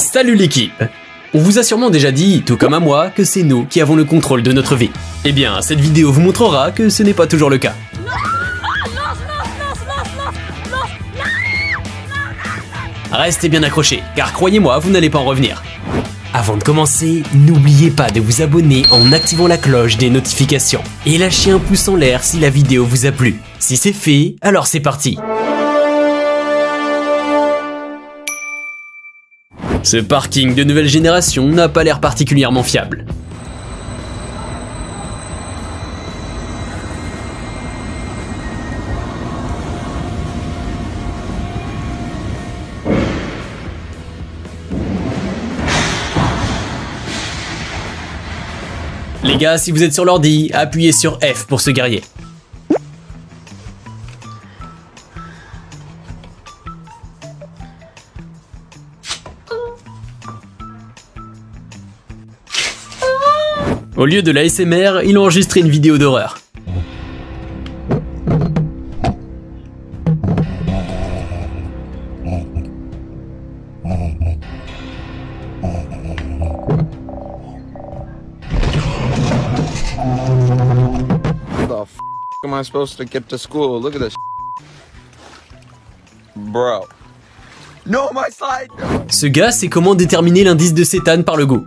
Salut l'équipe! On vous a sûrement déjà dit, tout comme à moi, que c'est nous qui avons le contrôle de notre vie. Eh bien, cette vidéo vous montrera que ce n'est pas toujours le cas. Restez bien accrochés, car croyez-moi, vous n'allez pas en revenir. Avant de commencer, n'oubliez pas de vous abonner en activant la cloche des notifications. Et lâchez un pouce en l'air si la vidéo vous a plu. Si c'est fait, alors c'est parti! Ce parking de nouvelle génération n'a pas l'air particulièrement fiable. Les gars, si vous êtes sur l'ordi, appuyez sur F pour se guerrier. Au lieu de l'ASMR, il a enregistré une vidéo d'horreur. Am I supposed to get to school? Look at this, bro. No, my slide. Ce gars sait comment déterminer l'indice de cétane par le goût.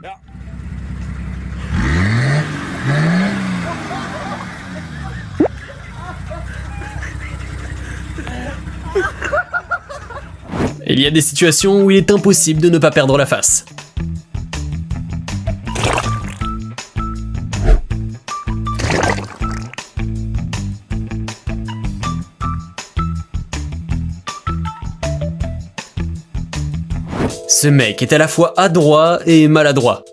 Il y a des situations où il est impossible de ne pas perdre la face. Ce mec est à la fois adroit et maladroit.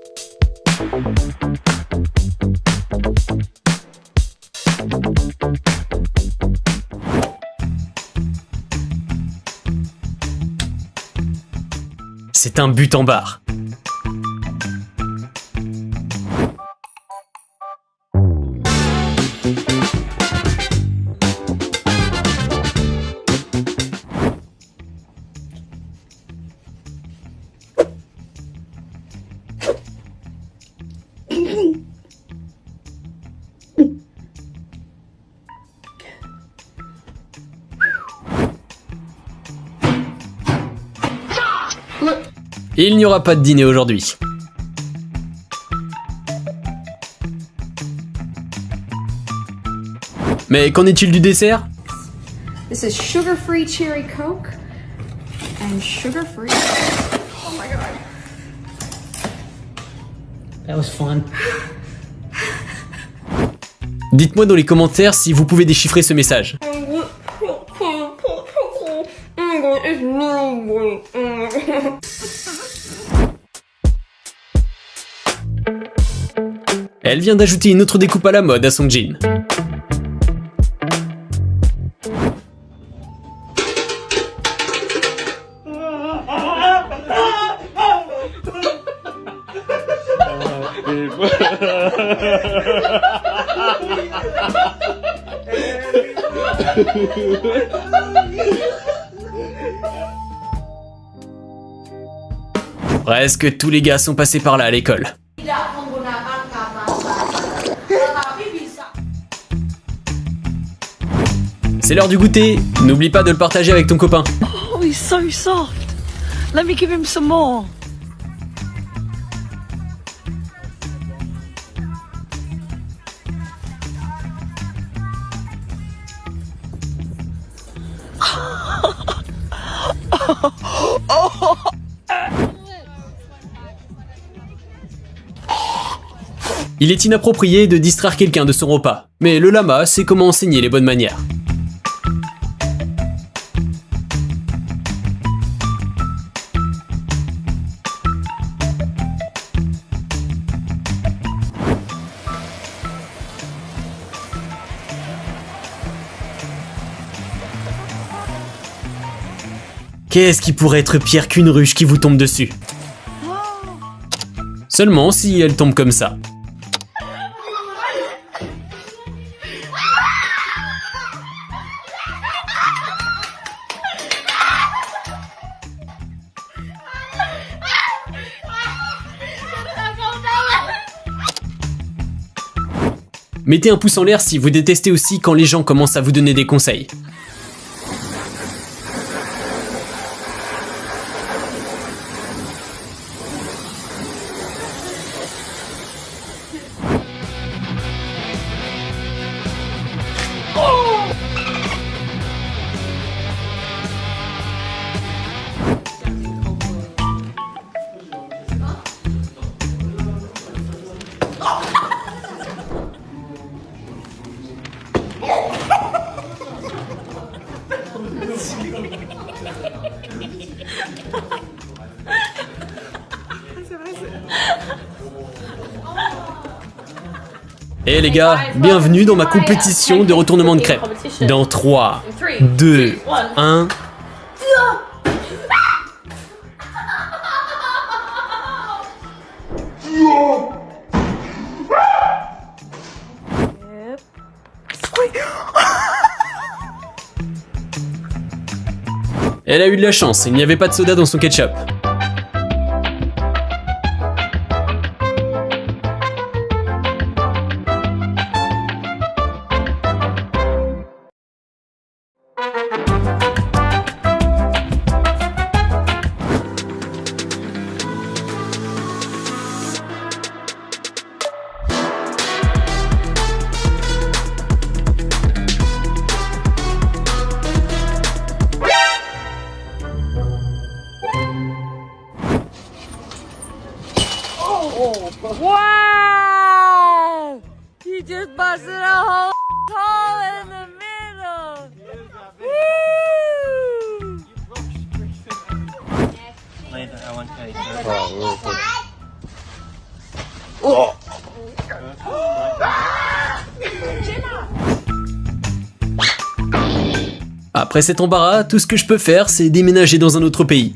C'est un but en barre. Il n'y aura pas de dîner aujourd'hui. Mais qu'en est-il du dessert? This is sugar-free cherry Coke and sugar-free. Oh my god. That was fun. Dites-moi dans les commentaires si vous pouvez déchiffrer ce message. Elle vient d'ajouter une autre découpe à la mode à son jean. Presque tous les gars sont passés par là à l'école. C'est l'heure du goûter, n'oublie pas de le partager avec ton copain. Oh, he's so soft. Let me give him some more. Il est inapproprié de distraire quelqu'un de son repas, mais le lama sait comment enseigner les bonnes manières. Qu'est-ce qui pourrait être pire qu'une ruche qui vous tombe dessus? Seulement si elle tombe comme ça. Mettez un pouce en l'air si vous détestez aussi quand les gens commencent à vous donner des conseils. Et les gars, bienvenue dans ma compétition de retournement de crêpes. Dans 3, 2, 1... Elle a eu de la chance, il n'y avait pas de soda dans son ketchup. Wow! He just busted a whole hole in the middle. Woo! Later, I want to eat. Après cet embarras, tout ce que je peux faire, c'est déménager dans un autre pays.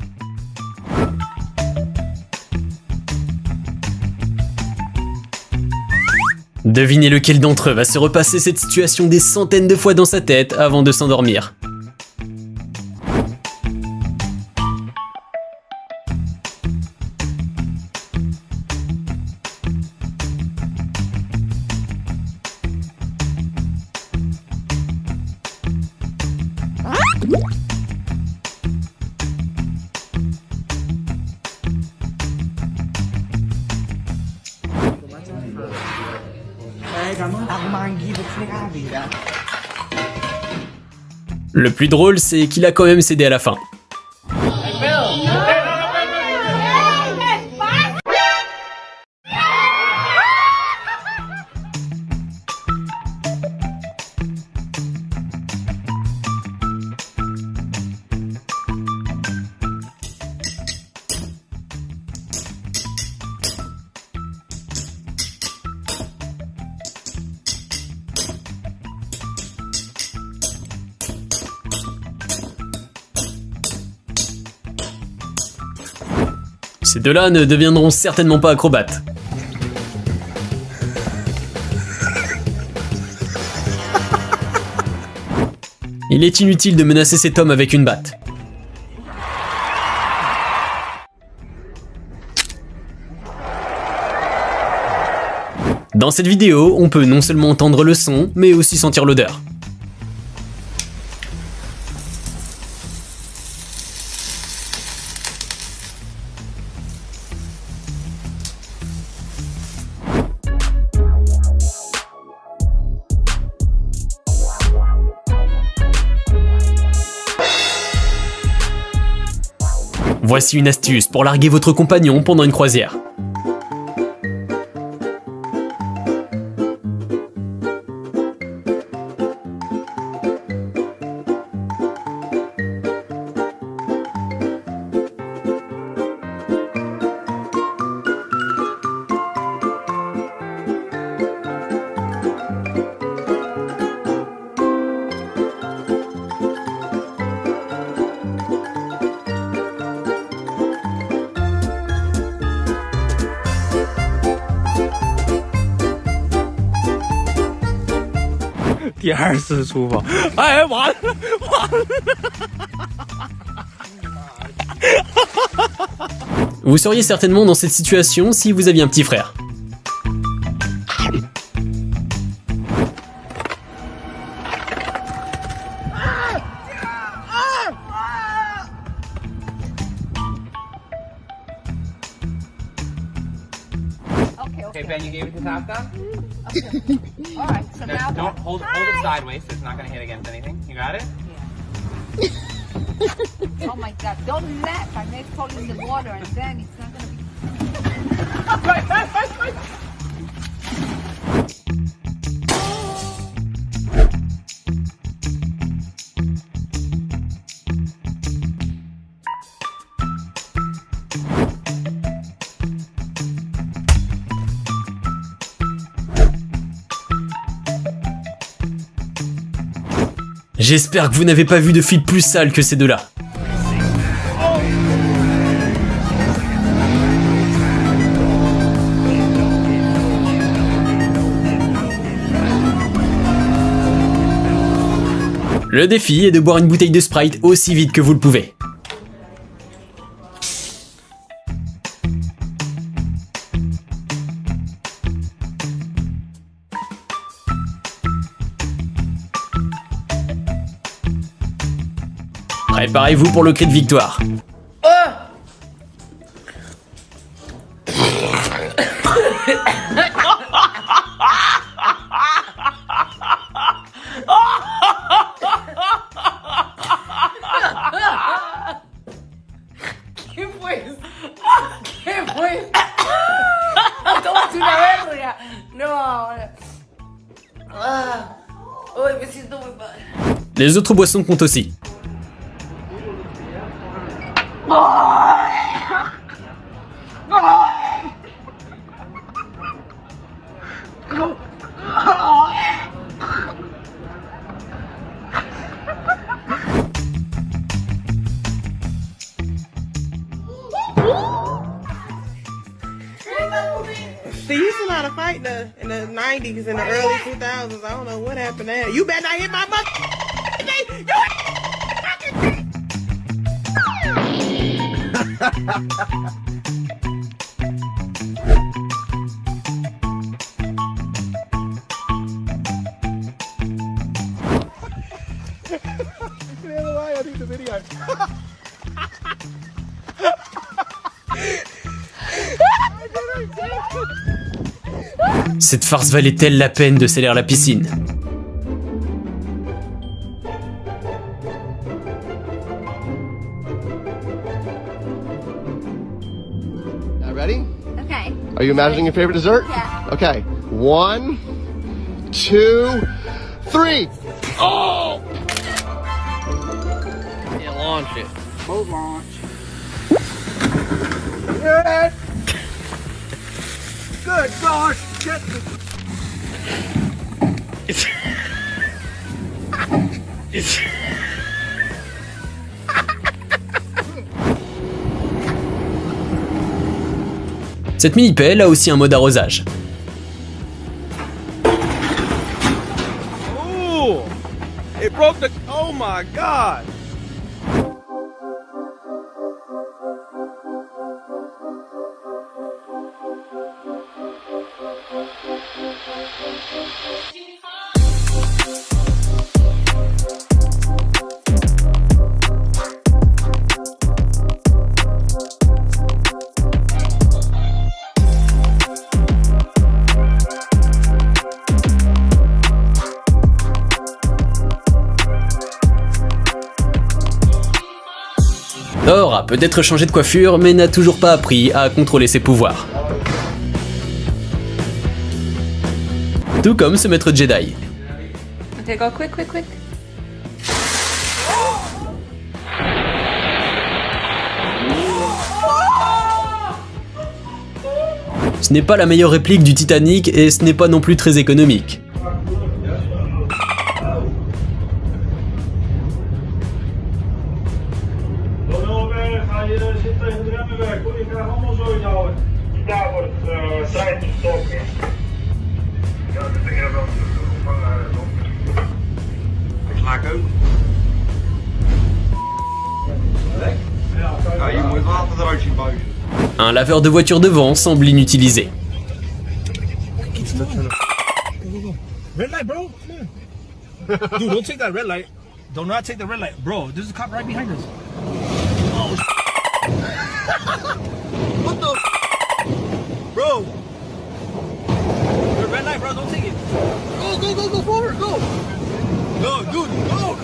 Devinez lequel d'entre eux va se repasser cette situation des centaines de fois dans sa tête avant de s'endormir. Le plus drôle, c'est qu'il a quand même cédé à la fin. Ces deux-là ne deviendront certainement pas acrobates. Il est inutile de menacer cet homme avec une batte. Dans cette vidéo, on peut non seulement entendre le son, mais aussi sentir l'odeur. Voici une astuce pour larguer votre compagnon pendant une croisière. Vous seriez certainement dans cette situation si vous aviez un petit frère. Okay, Okay, Ben, you gave it to Top Gun? All right, so No, now don't hold it sideways so it's not going to hit against anything. You got it? Oh my God, don't laugh. I may fall in the water and then it's not going to be. J'espère que vous n'avez pas vu de fil plus sale que ces deux-là. Le défi est de boire une bouteille de Sprite aussi vite que vous le pouvez. Préparez-vous pour le cri de victoire. ¿Qué fue? ¿Qué fue? Tómate una verga. No. Ay, me siento muy mal. Les autres boissons comptent aussi. They used to know how to fight in the 90s and the early 2000s. I don't know what happened there. You better not hit my Cette farce valait-elle la peine de salir la piscine? Ready? Okay. Are you imagining your favorite dessert? Yeah. Okay. 1, 2, 3. Oh! Yeah, launch it. Boat launch. Good gosh, get the... Cette mini-pelle a aussi un mode arrosage. Ooh! It broke the... Oh my God! Thor a peut-être changé de coiffure, mais n'a toujours pas appris à contrôler ses pouvoirs. Tout comme ce maître Jedi. Okay, go quick, quick, quick. Ce n'est pas la meilleure réplique du Titanic et ce n'est pas non plus très économique. Un laveur de voiture devant semble inutilisé. Red light, bro. Come on. Dude, don't take that red light. Do not take the red light. Bro, there's a cop right behind us. Oh, what the? Bro. bro. Don't take it. Go forward. Go. Go, dude. Go.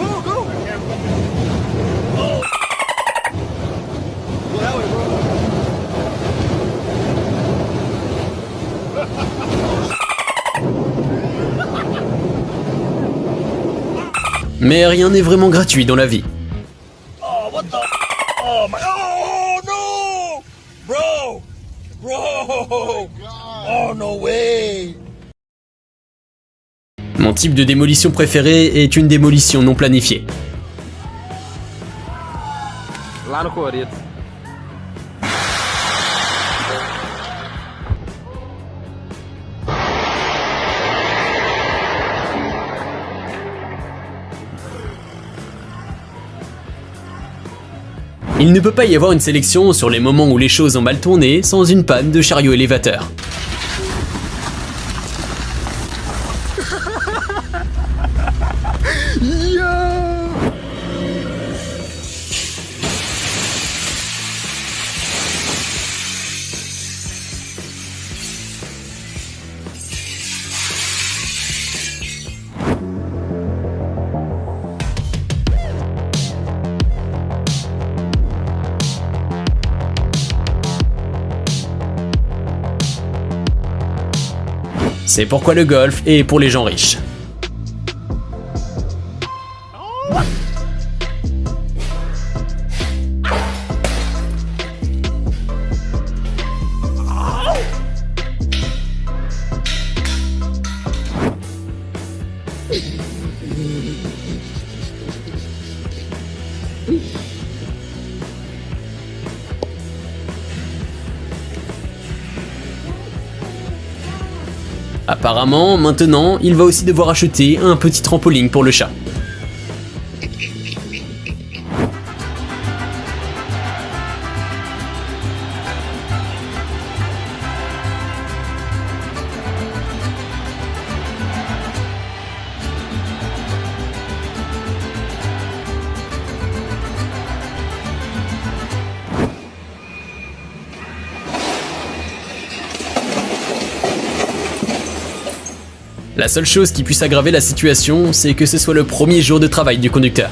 Oh. Go that way, bro. Mais rien n'est vraiment gratuit dans la vie. Oh, what the? Oh my! Oh no, bro. Oh no way. Mon type de démolition préféré est une démolition non planifiée. Lá no Corito. Il ne peut pas y avoir une sélection sur les moments où les choses ont mal tourné sans une panne de chariot élévateur. C'est pourquoi le golf est pour les gens riches. Apparemment, maintenant, il va aussi devoir acheter un petit trampoline pour le chat. La seule chose qui puisse aggraver la situation, c'est que ce soit le premier jour de travail du conducteur.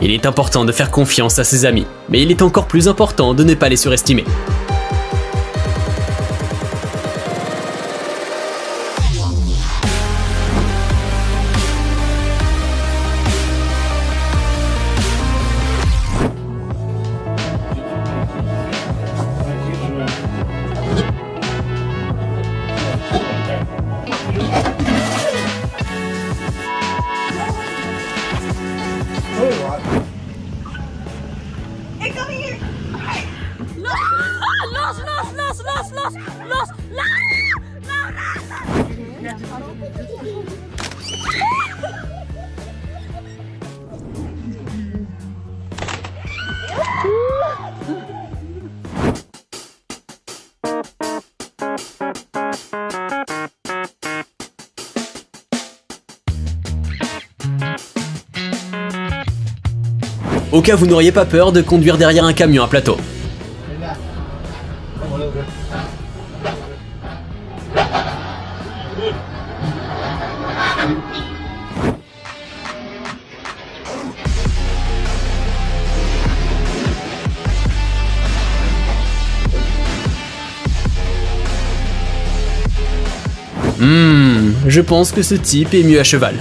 Il est important de faire confiance à ses amis, mais il est encore plus important de ne pas les surestimer. Au cas où vous n'auriez pas peur de conduire derrière un camion à plateau. Je pense que ce type est mieux à cheval.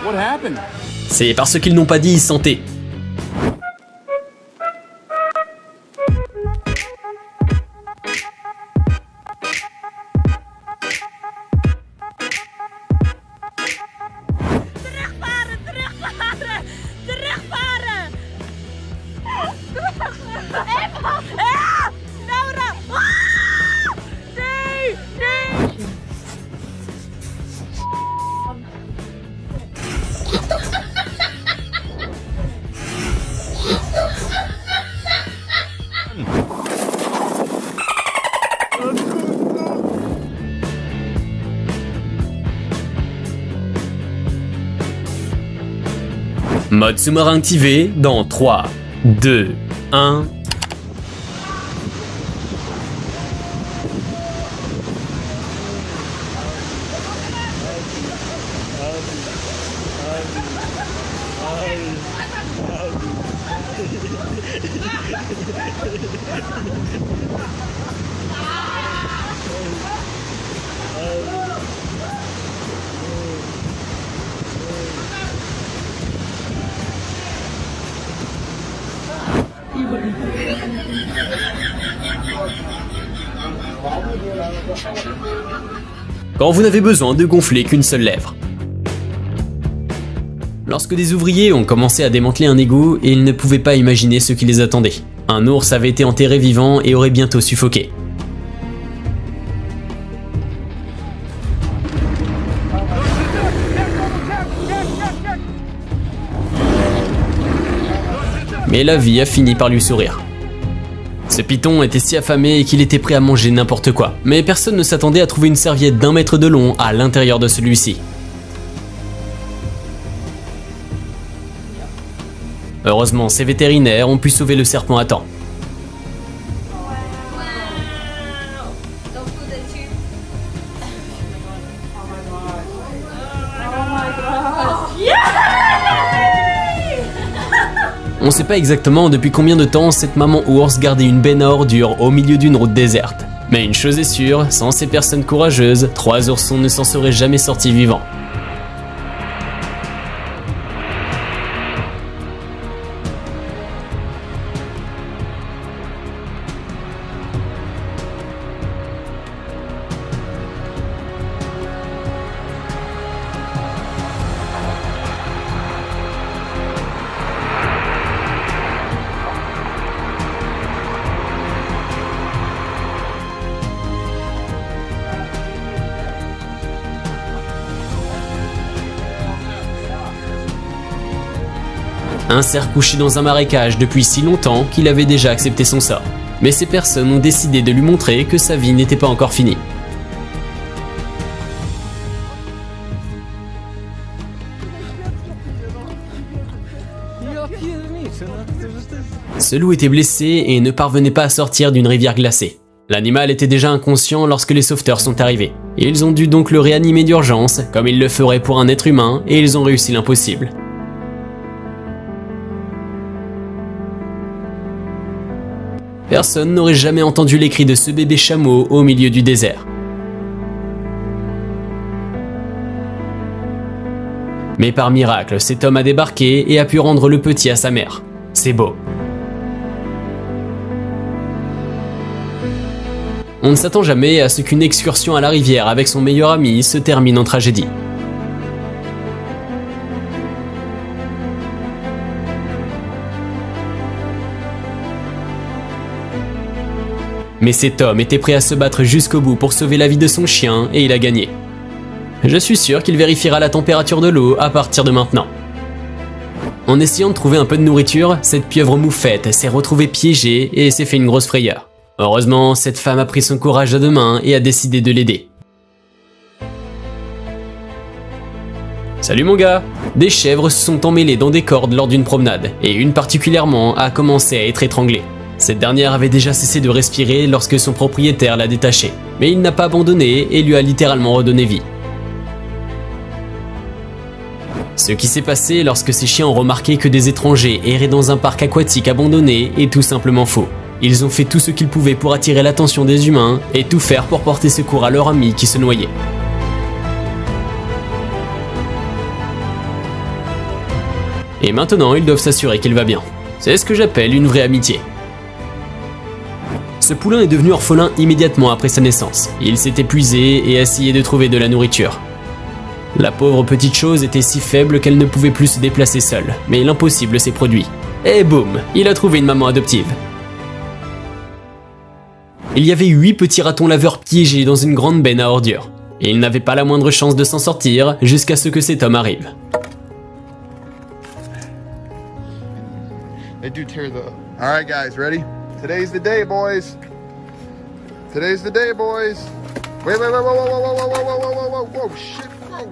What happened? C'est parce qu'ils n'ont pas dit santé. Mode sous-marin activé dans 3, 2, 1... Quand vous n'avez besoin de gonfler qu'une seule lèvre. Lorsque des ouvriers ont commencé à démanteler un égout, ils ne pouvaient pas imaginer ce qui les attendait. Un ours avait été enterré vivant et aurait bientôt suffoqué. Mais la vie a fini par lui sourire. Ce python était si affamé qu'il était prêt à manger n'importe quoi, mais personne ne s'attendait à trouver une serviette d'1 mètre de long à l'intérieur de celui-ci. Heureusement, ces vétérinaires ont pu sauver le serpent à temps. On ne sait pas exactement depuis combien de temps cette maman ours gardait une benne à ordures au milieu d'une route déserte. Mais une chose est sûre, sans ces personnes courageuses, 3 oursons ne s'en seraient jamais sortis vivants. Un cerf couché dans un marécage depuis si longtemps qu'il avait déjà accepté son sort. Mais ces personnes ont décidé de lui montrer que sa vie n'était pas encore finie. Ce loup était blessé et ne parvenait pas à sortir d'une rivière glacée. L'animal était déjà inconscient lorsque les sauveteurs sont arrivés. Ils ont dû donc le réanimer d'urgence, comme ils le feraient pour un être humain, et ils ont réussi l'impossible. Personne n'aurait jamais entendu les cris de ce bébé chameau au milieu du désert. Mais par miracle, cet homme a débarqué et a pu rendre le petit à sa mère. C'est beau. On ne s'attend jamais à ce qu'une excursion à la rivière avec son meilleur ami se termine en tragédie. Mais cet homme était prêt à se battre jusqu'au bout pour sauver la vie de son chien et il a gagné. Je suis sûr qu'il vérifiera la température de l'eau à partir de maintenant. En essayant de trouver un peu de nourriture, cette pieuvre moufette s'est retrouvée piégée et s'est fait une grosse frayeur. Heureusement, cette femme a pris son courage à deux mains et a décidé de l'aider. Salut mon gars! Des chèvres se sont emmêlées dans des cordes lors d'une promenade et une particulièrement a commencé à être étranglée. Cette dernière avait déjà cessé de respirer lorsque son propriétaire l'a détachée, mais il n'a pas abandonné et lui a littéralement redonné vie. Ce qui s'est passé lorsque ces chiens ont remarqué que des étrangers erraient dans un parc aquatique abandonné est tout simplement faux. Ils ont fait tout ce qu'ils pouvaient pour attirer l'attention des humains et tout faire pour porter secours à leur ami qui se noyait. Et maintenant, ils doivent s'assurer qu'il va bien. C'est ce que j'appelle une vraie amitié. Ce poulain est devenu orphelin immédiatement après sa naissance. Il s'est épuisé et essayé de trouver de la nourriture. La pauvre petite chose était si faible qu'elle ne pouvait plus se déplacer seule, mais l'impossible s'est produit. Et boum, il a trouvé une maman adoptive. Il y avait 8 petits ratons laveurs piégés dans une grande benne à ordures. Et il n'avait pas la moindre chance de s'en sortir jusqu'à ce que cet homme arrive. They do tear the... All right, guys, ready? Today's the day, boys. Today's the day, boys. Wait, whoa, whoa, whoa, whoa, whoa, whoa, whoa, whoa, whoa, whoa, shit, whoa.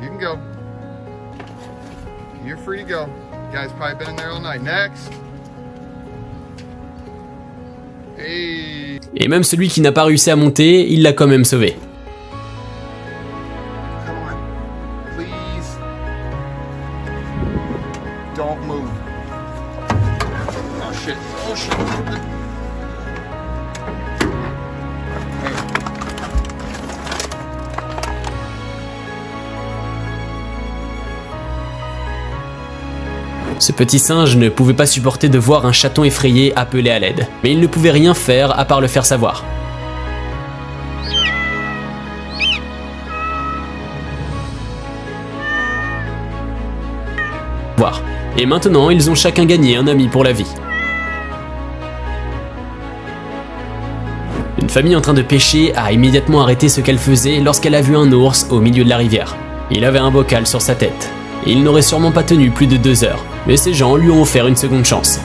You can go. You're free to go. You guys probably been in there all night. Next. Hey. Et même celui qui n'a pas réussi à monter, il l'a quand même sauvé. Come on. Please. Don't move. Oh shit. Oh shit. Hey. Ce petit singe ne pouvait pas supporter de voir un chaton effrayé appeler à l'aide, mais il ne pouvait rien faire à part le faire savoir. Et maintenant, ils ont chacun gagné un ami pour la vie. Une famille en train de pêcher a immédiatement arrêté ce qu'elle faisait lorsqu'elle a vu un ours au milieu de la rivière. Il avait un bocal sur sa tête. Il n'aurait sûrement pas tenu plus de 2 heures, mais ces gens lui ont offert une seconde chance.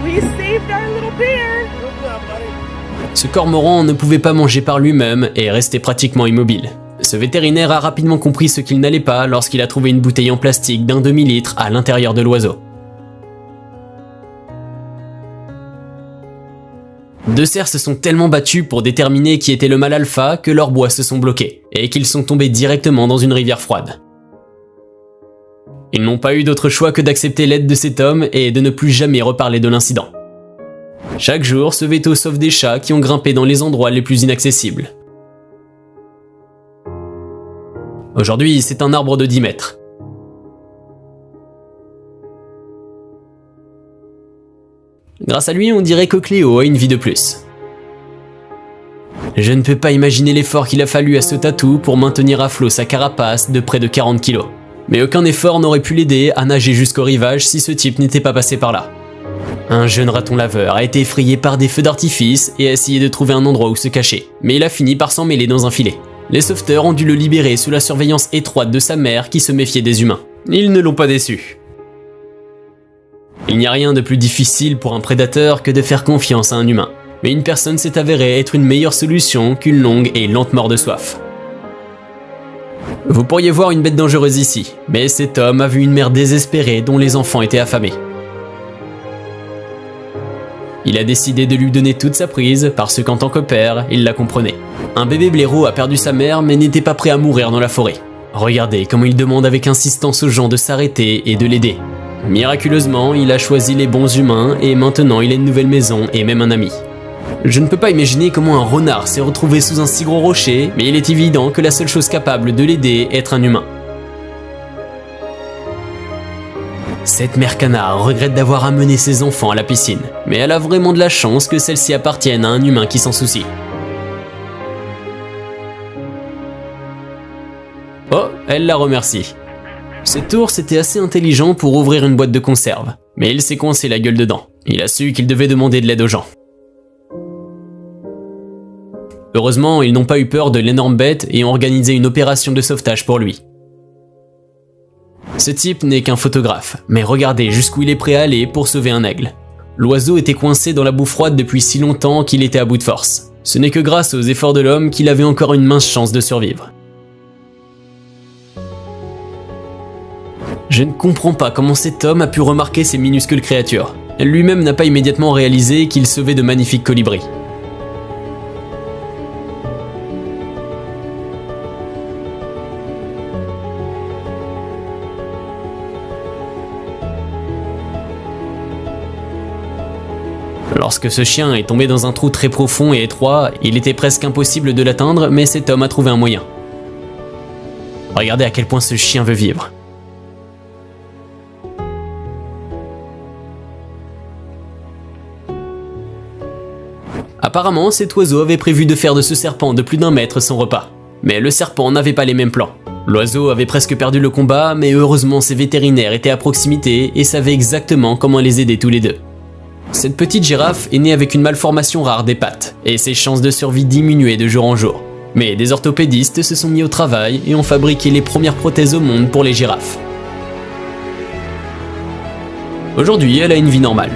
We saved our little bear. Ce cormoran ne pouvait pas manger par lui-même et restait pratiquement immobile. Ce vétérinaire a rapidement compris ce qu'il n'allait pas lorsqu'il a trouvé une bouteille en plastique d'1 demi-litre à l'intérieur de l'oiseau. 2 cerfs se sont tellement battus pour déterminer qui était le mâle alpha que leurs bois se sont bloqués et qu'ils sont tombés directement dans une rivière froide. Ils n'ont pas eu d'autre choix que d'accepter l'aide de cet homme et de ne plus jamais reparler de l'incident. Chaque jour, ce veto sauve des chats qui ont grimpé dans les endroits les plus inaccessibles. Aujourd'hui, c'est un arbre de 10 mètres. Grâce à lui, on dirait que Cléo a une vie de plus. Je ne peux pas imaginer l'effort qu'il a fallu à ce tatou pour maintenir à flot sa carapace de près de 40 kg. Mais aucun effort n'aurait pu l'aider à nager jusqu'au rivage si ce type n'était pas passé par là. Un jeune raton laveur a été effrayé par des feux d'artifice et a essayé de trouver un endroit où se cacher, mais il a fini par s'emmêler dans un filet. Les sauveteurs ont dû le libérer sous la surveillance étroite de sa mère qui se méfiait des humains. Ils ne l'ont pas déçu. Il n'y a rien de plus difficile pour un prédateur que de faire confiance à un humain, mais une personne s'est avérée être une meilleure solution qu'une longue et lente mort de soif. Vous pourriez voir une bête dangereuse ici, mais cet homme a vu une mère désespérée dont les enfants étaient affamés. Il a décidé de lui donner toute sa prise parce qu'en tant que père, il la comprenait. Un bébé blaireau a perdu sa mère mais n'était pas prêt à mourir dans la forêt. Regardez comment il demande avec insistance aux gens de s'arrêter et de l'aider. Miraculeusement, il a choisi les bons humains et maintenant il a une nouvelle maison et même un ami. Je ne peux pas imaginer comment un renard s'est retrouvé sous un si gros rocher, mais il est évident que la seule chose capable de l'aider est être un humain. Cette mère canard regrette d'avoir amené ses enfants à la piscine, mais elle a vraiment de la chance que celle-ci appartienne à un humain qui s'en soucie. Oh, elle la remercie. Cet ours était assez intelligent pour ouvrir une boîte de conserve, mais il s'est coincé la gueule dedans. Il a su qu'il devait demander de l'aide aux gens. Heureusement, ils n'ont pas eu peur de l'énorme bête et ont organisé une opération de sauvetage pour lui. Ce type n'est qu'un photographe, mais regardez jusqu'où il est prêt à aller pour sauver un aigle. L'oiseau était coincé dans la boue froide depuis si longtemps qu'il était à bout de force. Ce n'est que grâce aux efforts de l'homme qu'il avait encore une mince chance de survivre. Je ne comprends pas comment cet homme a pu remarquer ces minuscules créatures. Lui-même n'a pas immédiatement réalisé qu'il sauvait de magnifiques colibris. Lorsque ce chien est tombé dans un trou très profond et étroit, il était presque impossible de l'atteindre, mais cet homme a trouvé un moyen. Regardez à quel point ce chien veut vivre. Apparemment, cet oiseau avait prévu de faire de ce serpent de plus d'1 mètre son repas. Mais le serpent n'avait pas les mêmes plans. L'oiseau avait presque perdu le combat, mais heureusement ses vétérinaires étaient à proximité et savaient exactement comment les aider tous les deux. Cette petite girafe est née avec une malformation rare des pattes, et ses chances de survie diminuaient de jour en jour. Mais des orthopédistes se sont mis au travail et ont fabriqué les premières prothèses au monde pour les girafes. Aujourd'hui, elle a une vie normale.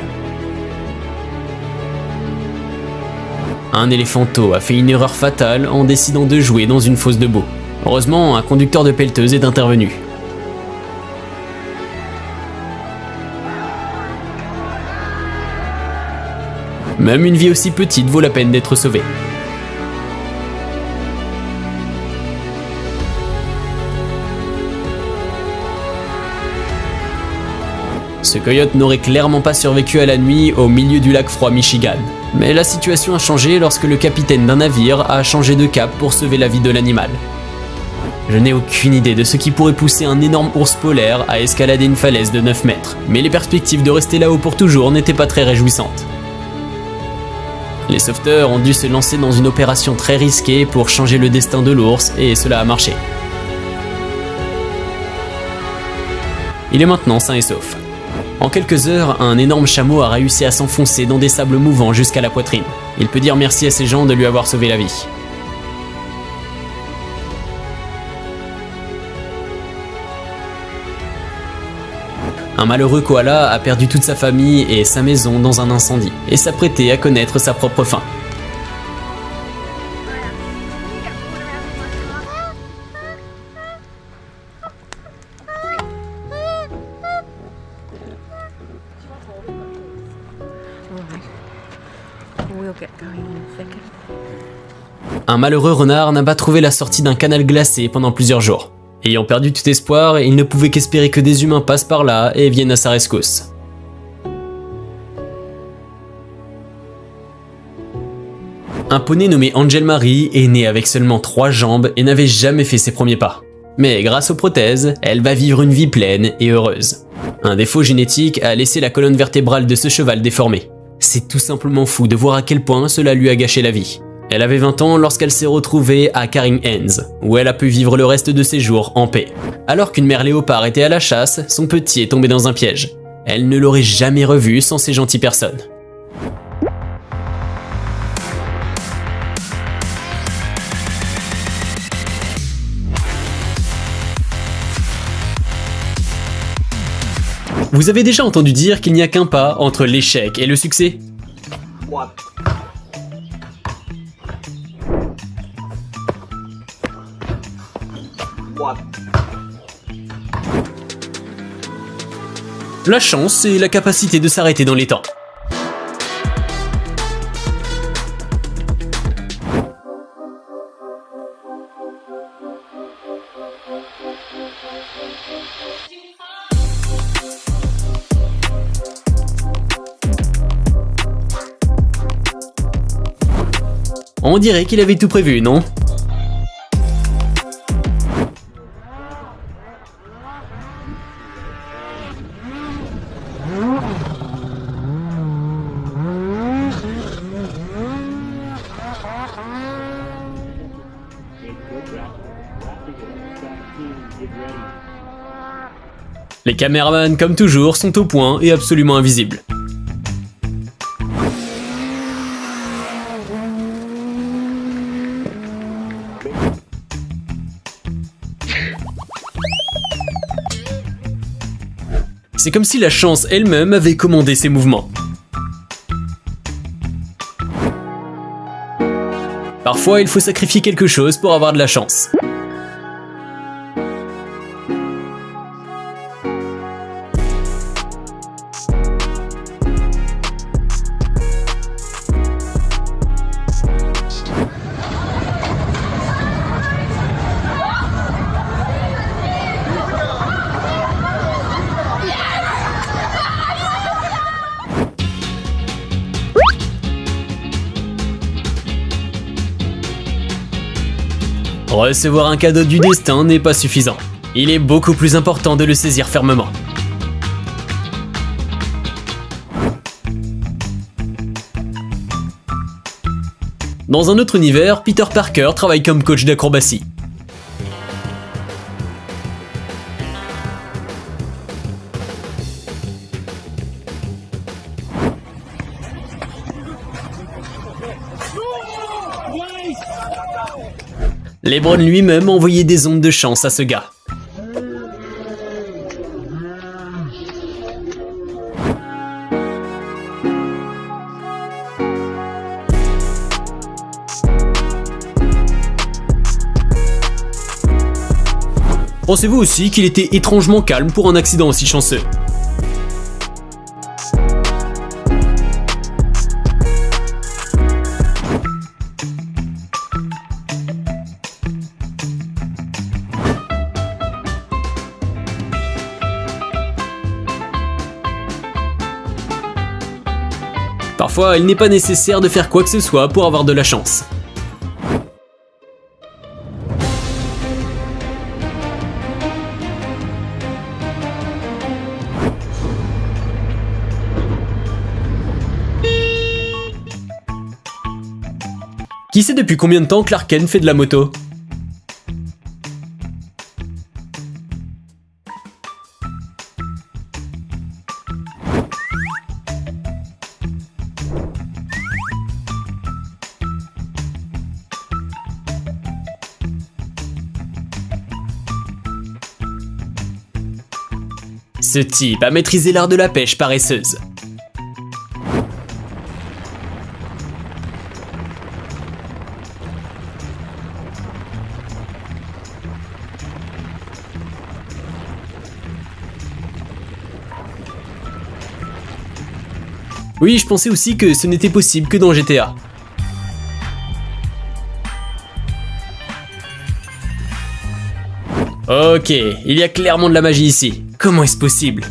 Un éléphanto a fait une erreur fatale en décidant de jouer dans une fosse de boue. Heureusement, un conducteur de pelleteuse est intervenu. Même une vie aussi petite vaut la peine d'être sauvée. Ce coyote n'aurait clairement pas survécu à la nuit au milieu du lac froid Michigan. Mais la situation a changé lorsque le capitaine d'un navire a changé de cap pour sauver la vie de l'animal. Je n'ai aucune idée de ce qui pourrait pousser un énorme ours polaire à escalader une falaise de 9 mètres, mais les perspectives de rester là-haut pour toujours n'étaient pas très réjouissantes. Les sauveteurs ont dû se lancer dans une opération très risquée pour changer le destin de l'ours, et cela a marché. Il est maintenant sain et sauf. En quelques heures, un énorme chameau a réussi à s'enfoncer dans des sables mouvants jusqu'à la poitrine. Il peut dire merci à ces gens de lui avoir sauvé la vie. Un malheureux koala a perdu toute sa famille et sa maison dans un incendie, et s'apprêtait à connaître sa propre fin. Un malheureux renard n'a pas trouvé la sortie d'un canal glacé pendant plusieurs jours. Ayant perdu tout espoir, il ne pouvait qu'espérer que des humains passent par là et viennent à sa rescousse. Un poney nommé Angel Marie est né avec seulement 3 jambes et n'avait jamais fait ses premiers pas. Mais grâce aux prothèses, elle va vivre une vie pleine et heureuse. Un défaut génétique a laissé la colonne vertébrale de ce cheval déformée. C'est tout simplement fou de voir à quel point cela lui a gâché la vie. Elle avait 20 ans lorsqu'elle s'est retrouvée à Caring Hands, où elle a pu vivre le reste de ses jours en paix. Alors qu'une mère léopard était à la chasse, son petit est tombé dans un piège. Elle ne l'aurait jamais revu sans ces gentilles personnes. Vous avez déjà entendu dire qu'il n'y a qu'un pas entre l'échec et le succès ? La chance, c'est la capacité de s'arrêter dans les temps. On dirait qu'il avait tout prévu, non ? Les caméramans, comme toujours, sont au point et absolument invisibles. C'est comme si la chance elle-même avait commandé ces mouvements. Parfois, il faut sacrifier quelque chose pour avoir de la chance. Recevoir un cadeau du destin n'est pas suffisant. Il est beaucoup plus important de le saisir fermement. Dans un autre univers, Peter Parker travaille comme coach d'acrobatie. LeBron lui-même a envoyé des ondes de chance à ce gars. Pensez-vous aussi qu'il était étrangement calme pour un accident aussi chanceux? Parfois, il n'est pas nécessaire de faire quoi que ce soit pour avoir de la chance. Qui sait depuis combien de temps Clark Kent fait de la moto? Ce type a maîtrisé l'art de la pêche paresseuse. Oui, je pensais aussi que ce n'était possible que dans GTA. Ok, il y a clairement de la magie ici. Comment est-ce possible?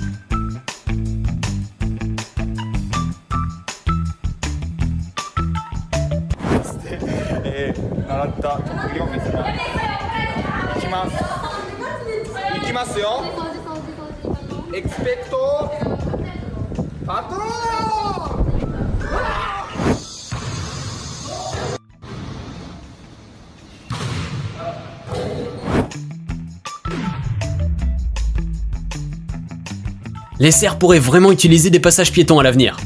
Les cerfs pourraient vraiment utiliser des passages piétons à l'avenir.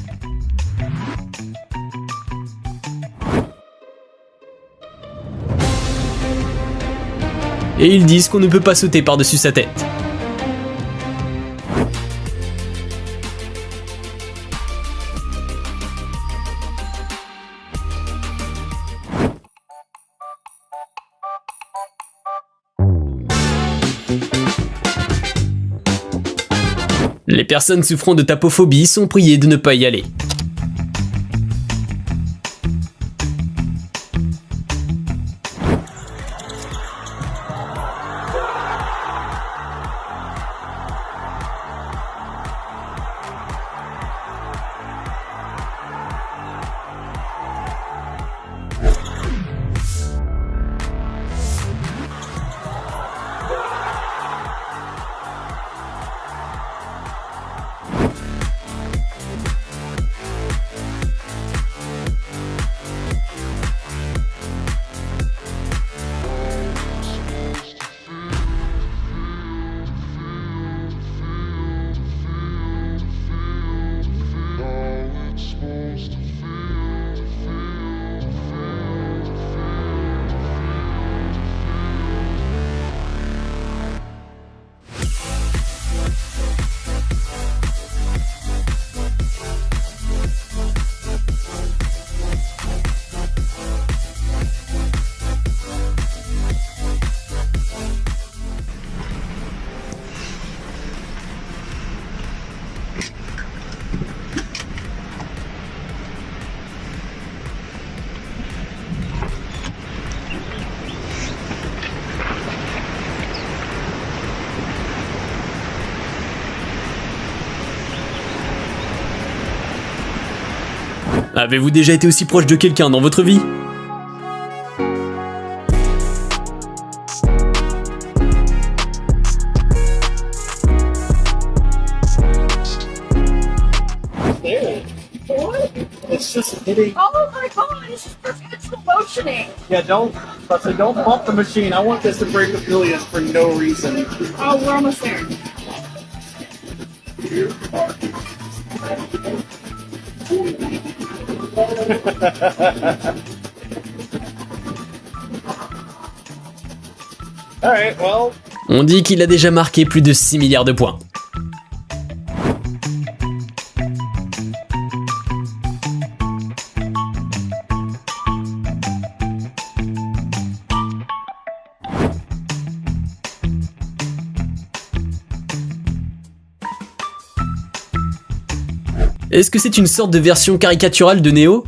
Et ils disent qu'on ne peut pas sauter par-dessus sa tête. Les personnes souffrant de tapophobie sont priées de ne pas y aller. Avez-vous déjà été aussi proche de quelqu'un dans votre vie? just hitting. Oh my god, this is perpetual motioning. Yeah, don't bump the machine. I want this to break a billion for no reason. Oh, we're almost there. Alright, well. On dit qu'il a déjà marqué plus de 6 milliards de points. Est-ce que c'est une sorte de version caricaturale de Neo ?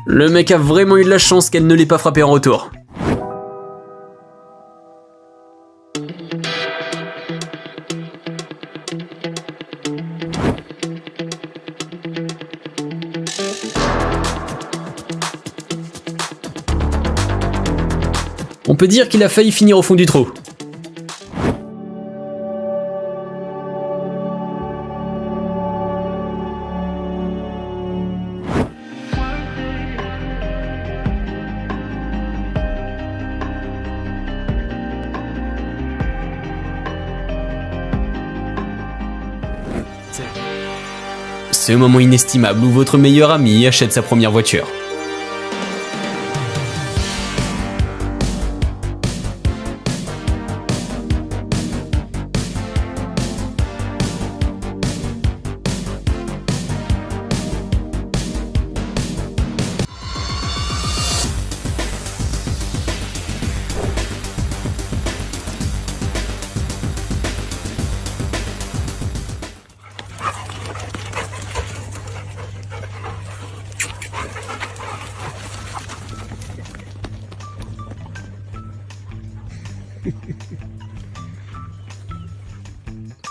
Le mec a vraiment eu de la chance qu'elle ne l'ait pas frappé en retour. On peut dire qu'il a failli finir au fond du trou. Ce moment inestimable où votre meilleur ami achète sa première voiture.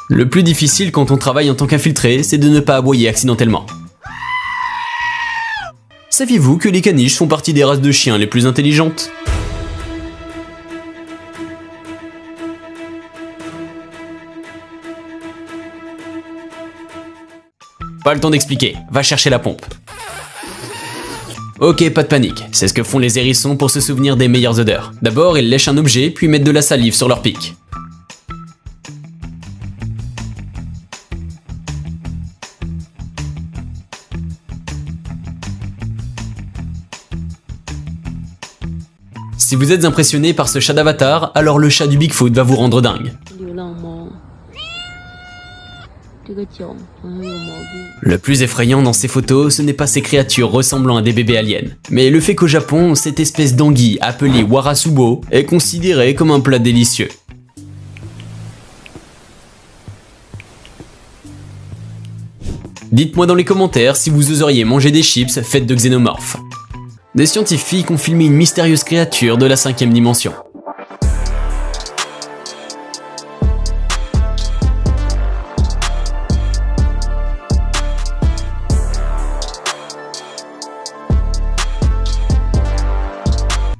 Le plus difficile quand on travaille en tant qu'infiltré, c'est de ne pas aboyer accidentellement. Saviez-vous que les caniches font partie des races de chiens les plus intelligentes ? Pas le temps d'expliquer, va chercher la pompe. Ok, pas de panique, c'est ce que font les hérissons pour se souvenir des meilleures odeurs. D'abord, ils lèchent un objet, puis mettent de la salive sur leur pic. Si vous êtes impressionné par ce chat d'Avatar, alors le chat du Bigfoot va vous rendre dingue. Le plus effrayant dans ces photos, ce n'est pas ces créatures ressemblant à des bébés aliens, mais le fait qu'au Japon, cette espèce d'anguille appelée warasubo est considérée comme un plat délicieux. Dites-moi dans les commentaires si vous oseriez manger des chips faites de xénomorphes. Des scientifiques ont filmé une mystérieuse créature de la 5e dimension.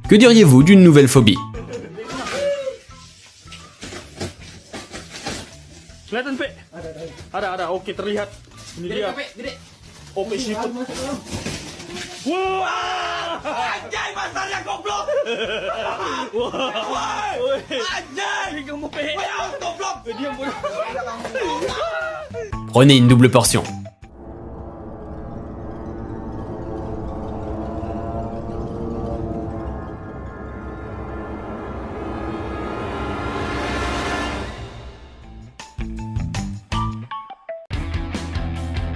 Que diriez-vous d'une nouvelle phobie ? Kelihatan, Pe? Ada. Oke, terlihat. Ini dia. Oke, siput. Wah! Anjay, pasarnya goblok! Wah! Anjay! Kamu Pe! Wah, goblok! Diam, bodoh. Prenez une double portion.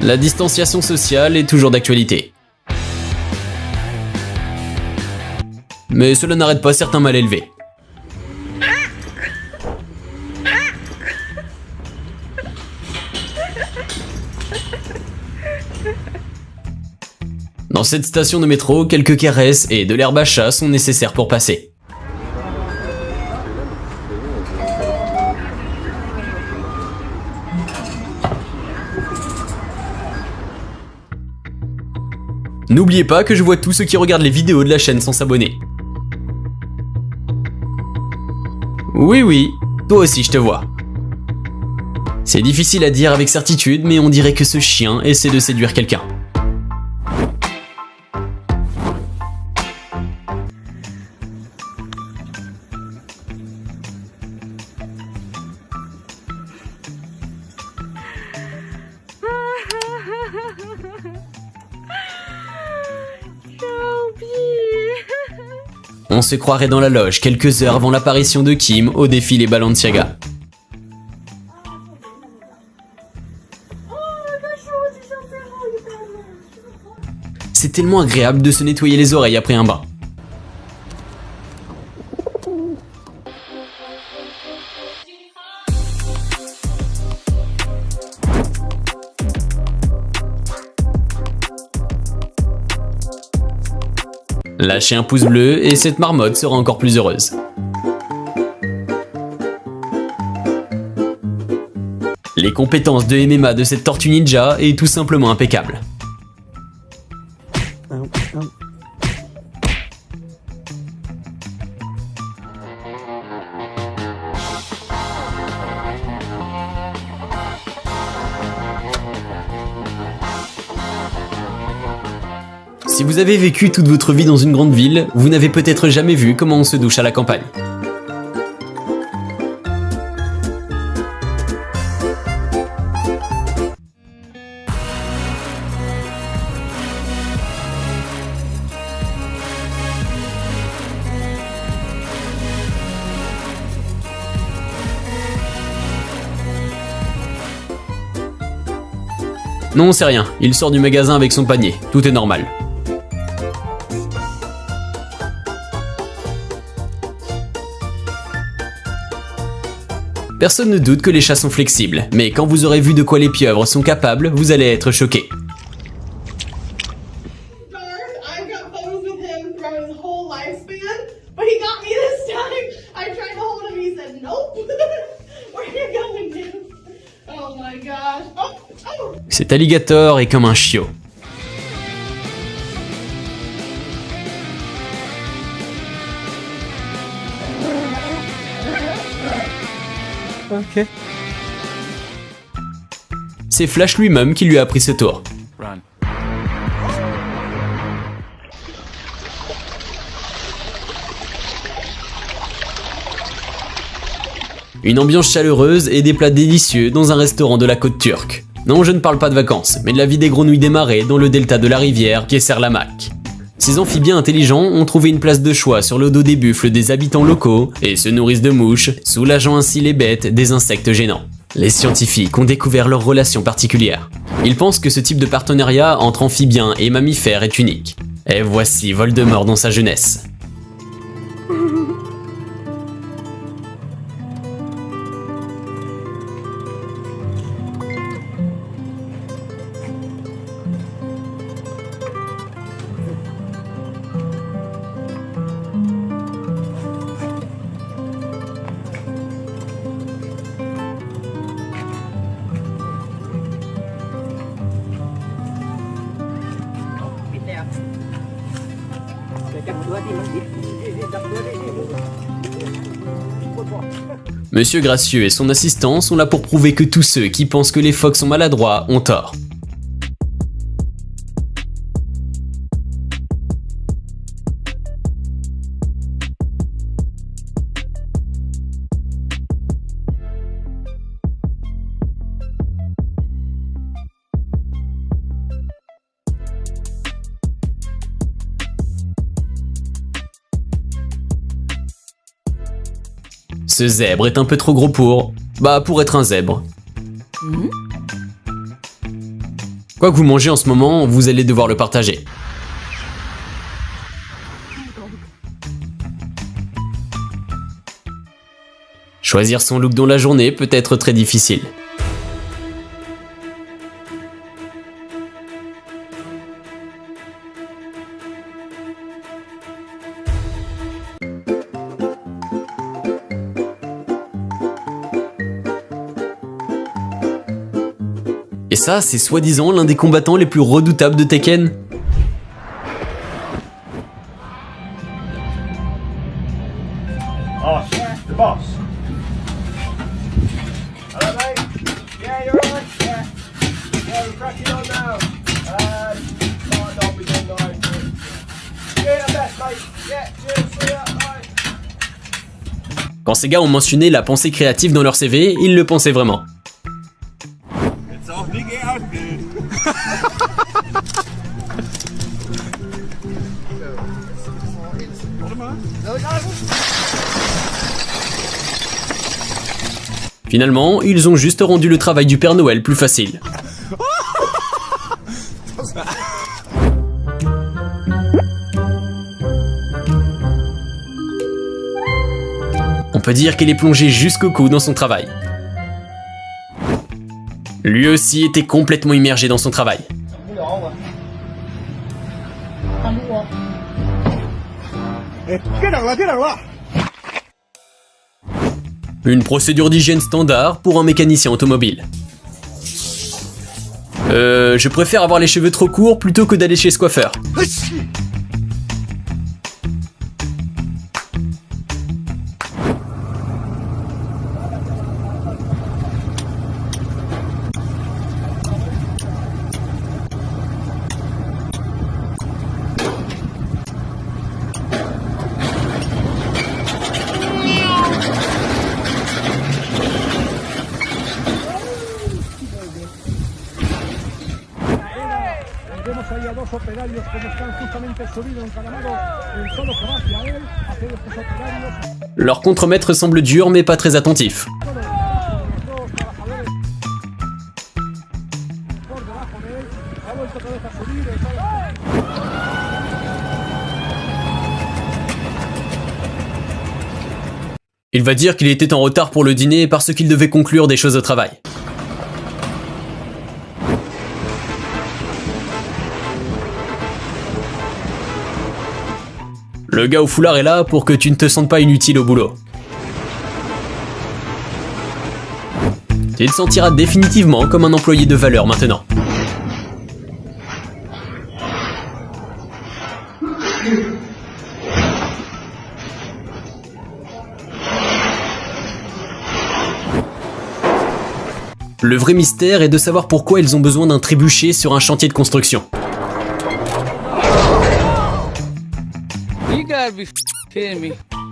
La distanciation sociale est toujours d'actualité. Mais cela n'arrête pas certains mal élevés. Dans cette station de métro, quelques caresses et de l'herbe à chat sont nécessaires pour passer. N'oubliez pas que je vois tous ceux qui regardent les vidéos de la chaîne sans s'abonner. Oui, toi aussi je te vois. C'est difficile à dire avec certitude, mais on dirait que ce chien essaie de séduire quelqu'un. On se croirait dans la loge quelques heures avant l'apparition de Kim au défilé Balenciaga. C'est tellement agréable de se nettoyer les oreilles après un bain. Lâchez un pouce bleu et cette marmotte sera encore plus heureuse. Les compétences de MMA de cette tortue ninja est tout simplement impeccable. Si vous avez vécu toute votre vie dans une grande ville, vous n'avez peut-être jamais vu comment on se douche à la campagne. Non, c'est rien, il sort du magasin avec son panier, tout est normal. Personne ne doute que les chats sont flexibles, mais quand vous aurez vu de quoi les pieuvres sont capables, vous allez être choqués. I've got photos with him throughout his whole lifespan, but he got me this time. I tried to hold him, he said nope. Where are you going, dude? Oh my gosh. Oh. Cet alligator est comme un chiot. Ok. C'est Flash lui-même qui lui a appris ce tour. Run. Une ambiance chaleureuse et des plats délicieux dans un restaurant de la côte turque. Non, je ne parle pas de vacances, mais de la vie des grenouilles des marais dans le delta de la rivière Keserlamak. Ces amphibiens intelligents ont trouvé une place de choix sur le dos des buffles des habitants locaux et se nourrissent de mouches, soulageant ainsi les bêtes des insectes gênants. Les scientifiques ont découvert leur relation particulière. Ils pensent que ce type de partenariat entre amphibiens et mammifères est unique. Et voici Voldemort dans sa jeunesse. Monsieur Gracieux et son assistant sont là pour prouver que tous ceux qui pensent que les phoques sont maladroits ont tort. Ce zèbre est un peu trop gros pour... pour être un zèbre. Quoi que vous mangez en ce moment, vous allez devoir le partager. Choisir son look dans la journée peut être très difficile. Et ça, c'est soi-disant l'un des combattants les plus redoutables de Tekken. Oh, the boss. Hello, mate. Yeah, you're right. Yeah. Yeah, we're cracking on now. I'll be done now. Yeah, best, mate. Yeah, cheers. See ya. Bye. Quand ces gars ont mentionné la pensée créative dans leur CV, ils le pensaient vraiment. It's all big out, dude. Finalement, ils ont juste rendu le travail du Père Noël plus facile. On peut dire qu'il est plongé jusqu'au cou dans son travail. Lui aussi était complètement immergé dans son travail. Une procédure d'hygiène standard pour un mécanicien automobile. Je préfère avoir les cheveux trop courts plutôt que d'aller chez ce coiffeur. Vemos ahí a dos operarios que están justamente subidos en calamado. El solo que va hacia él, hacia estos operarios. Leur contremaître semble dur mais pas très attentif. Por debajo de él, ha vuelto otra vez a subir. Il va dire qu'il était en retard pour le dîner parce qu'il devait conclure des choses au travail. Le gars au foulard est là pour que tu ne te sentes pas inutile au boulot. Tu te sentiras définitivement comme un employé de valeur maintenant. Le vrai mystère est de savoir pourquoi ils ont besoin d'un trébuchet sur un chantier de construction.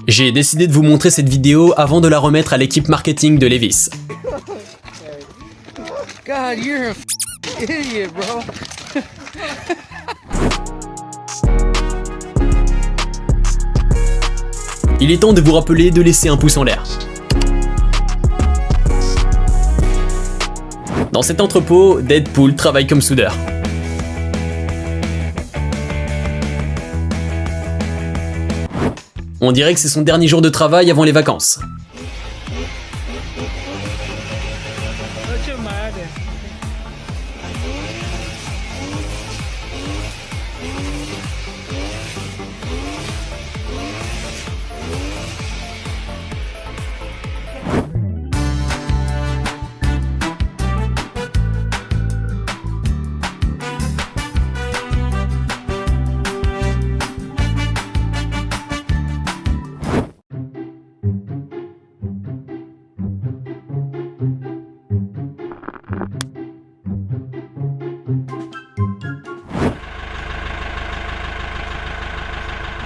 J'ai décidé de vous montrer cette vidéo avant de la remettre à l'équipe marketing de Levi's. God, you're a idiot, bro. Il est temps de vous rappeler de laisser un pouce en l'air. Dans cet entrepôt, Deadpool travaille comme soudeur. On dirait que c'est son dernier jour de travail avant les vacances.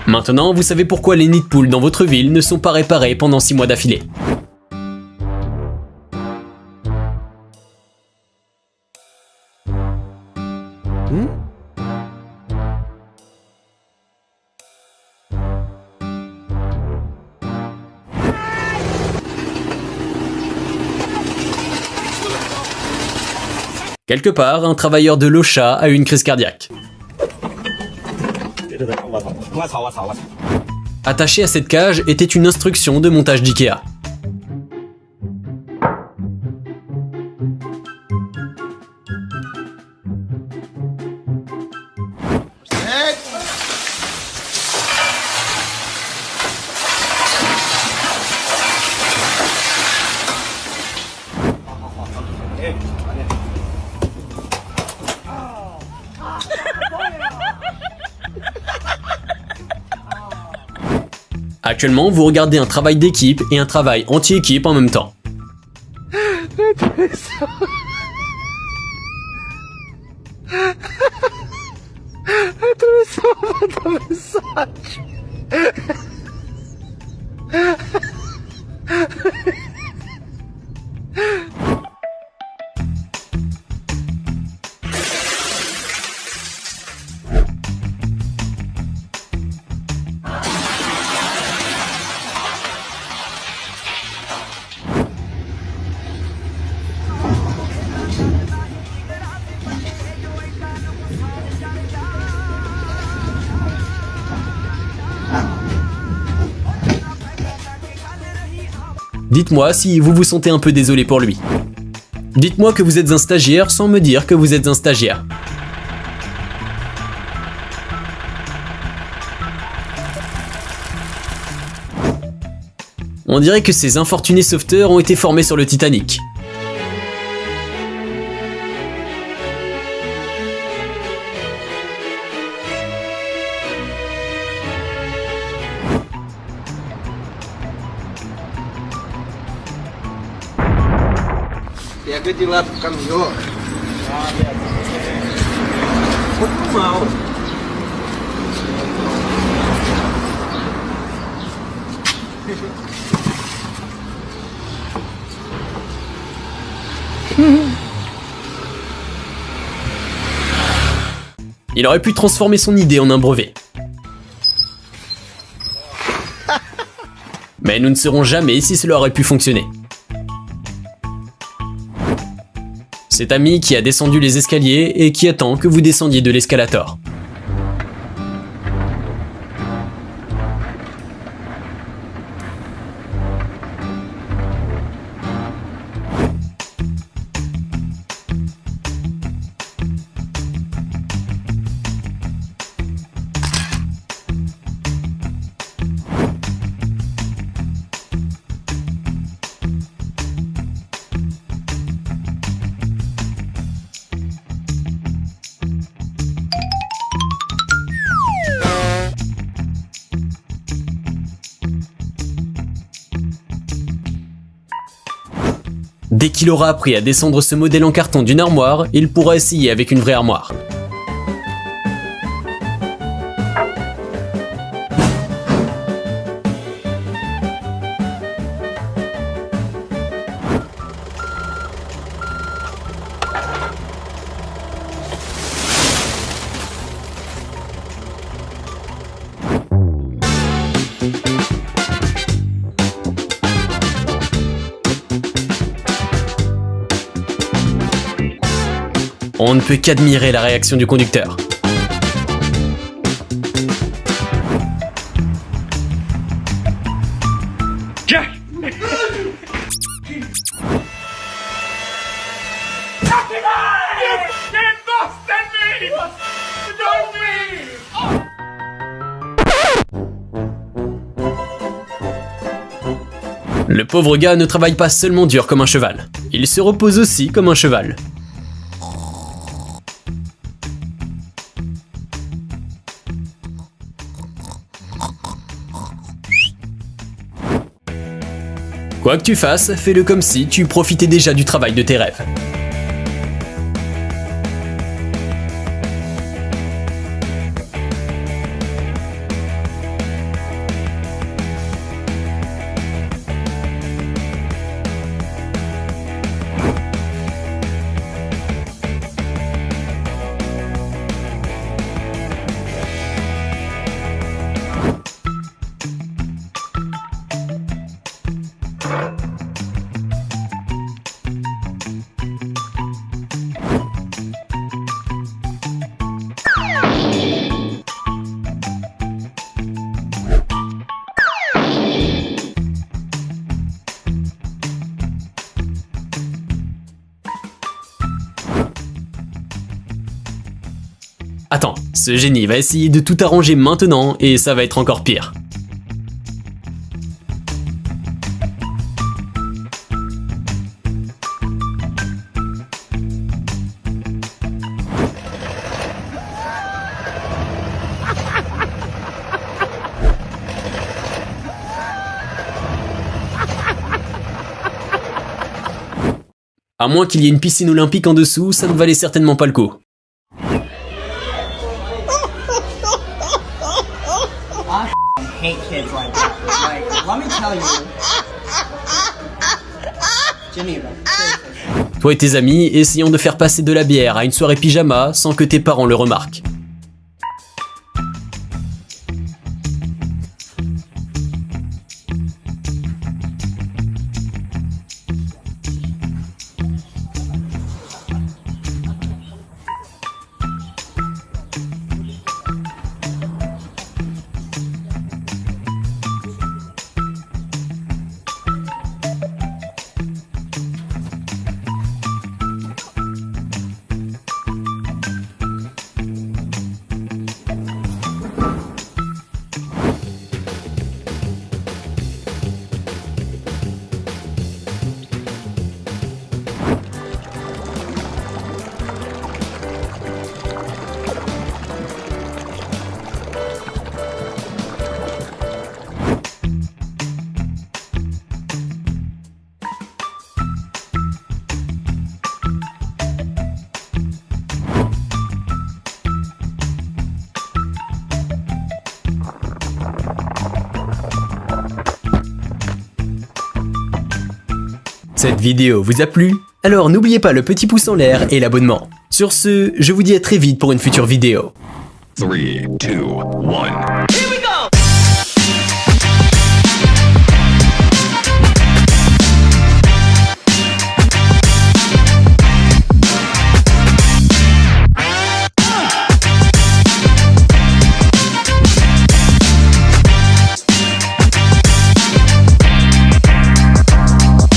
Maintenant, vous savez pourquoi les nids de poules dans votre ville ne sont pas réparés pendant 6 mois d'affilée. Quelque part, un travailleur de l'OSHA a eu une crise cardiaque. Attaché à cette cage était une instruction de montage d'IKEA. Actuellement, vous regardez un travail d'équipe et un travail anti-équipe en même temps. Dites-moi si vous vous sentez un peu désolé pour lui. Dites-moi que vous êtes un stagiaire sans me dire que vous êtes un stagiaire. On dirait que ces infortunés sauveteurs ont été formés sur le Titanic. Pega de lá pro caminhão. Muito mal. Il aurait pu transformer son idée en un brevet. Mais nous ne saurons jamais si cela aurait pu fonctionner. Cet ami qui a descendu les escaliers et qui attend que vous descendiez de l'escalator. Dès qu'il aura appris à descendre ce modèle en carton d'une armoire, il pourra essayer avec une vraie armoire. On ne peut qu'admirer la réaction du conducteur. Le pauvre gars ne travaille pas seulement dur comme un cheval, il se repose aussi comme un cheval. Quoi que tu fasses, fais-le comme si tu profitais déjà du travail de tes rêves. Attends, ce génie va essayer de tout arranger maintenant et ça va être encore pire. À moins qu'il y ait une piscine olympique en dessous, ça ne valait certainement pas le coup. I hate kids like that. Like, let me tell you. Geneva, seriously. Toi et tes amis, essayons de faire passer de la bière à une soirée pyjama sans que tes parents le remarquent. Cette vidéo vous a plu? Alors n'oubliez pas le petit pouce en l'air et l'abonnement. Sur ce, je vous dis à très vite pour une future vidéo. 3, 2, 1.